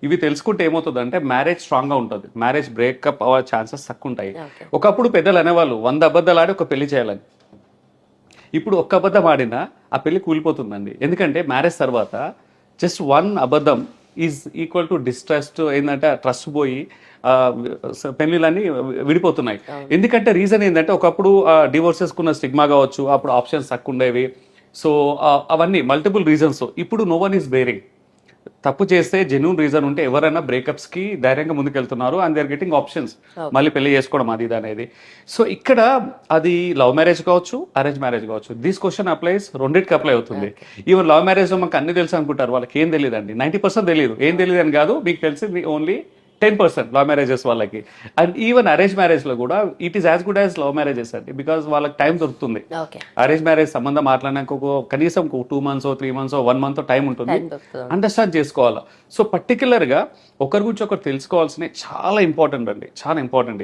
ఇవి తెలుసుకుంటే ఏమవుతుంది మ్యారేజ్ స్ట్రాంగ్ గా ఉంటుంది, మ్యారేజ్ బ్రేకప్ అవ్వే ఛాన్సెస్ తక్కువ ఉంటాయి. Okay. ఒకప్పుడు పెద్దలు అనేవాళ్ళు 100 అబద్ధాలు ఆడి ఒక పెళ్లి చేయాలని. ఇప్పుడు ఒక్క అబద్ధం ఆడినా ఆ పెళ్లి కూలిపోతుందండి. ఎందుకంటే మ్యారేజ్ తర్వాత జస్ట్ 1 అబద్ధం ఈజ్ ఈక్వల్ టు డిస్ట్రస్ట్. ఏంటంటే ట్రస్ట్ పోయి పెళ్లిలన్నీ విడిపోతున్నాయి. ఎందుకంటే రీజన్ ఏంటంటే ఒకప్పుడు డివోర్సెస్కున్న స్టిగ్మా కావచ్చు, అప్పుడు ఆప్షన్స్ తక్కువ ఉండేవి. సో అవన్నీ మల్టిపుల్ రీజన్స్. ఇప్పుడు నో వన్ ఈస్ బేరింగ్. తప్పు చేస్తే జెన్యూన్ రీజన్ ఉంటే ఎవరైనా బ్రేకప్స్ కి ధైర్యంగా ముందుకెళ్తున్నారు and they are getting options. మళ్ళీ పెళ్లి చేసుకోవడం అది ఇది అనేది. సో ఇక్కడ అది లవ్ మ్యారేజ్ కావచ్చు, అరేంజ్ మ్యారేజ్ కావచ్చు, దిస్ క్వశ్చన్ అప్లైస్ రెండింటికి అప్లై అవుతుంది. ఈవెన్ లవ్ మ్యారేజ్ లో మాకు అన్ని తెలుసు అనుకుంటారు, వాళ్ళకి ఏం తెలియదు అండి. 90% తెలియదు. ఏం తెలియదు అని కాదు, మీకు తెలిసింది ఓన్లీ 10% లవ్ మ్యారేజెస్ వాళ్ళకి. అండ్ ఈవెన్ అరేంజ్ మ్యారేజ్ లో కూడా it is as good as love marriages అండి, బికాస్ వాళ్ళకి టైం దొరుకుతుంది. అరేంజ్ మ్యారేజ్ సంబంధం మాట్లాడినాక కనీసం 2 months 3 months 1 month టైం ఉంటుంది, అండర్స్టాండ్ చేసుకోవాలా. సో పర్టికులర్ గా ఒకరి గురించి ఒకరు తెలుసుకోవాల్సినవి చాలా ఇంపార్టెంట్ అండి, చాలా ఇంపార్టెంట్.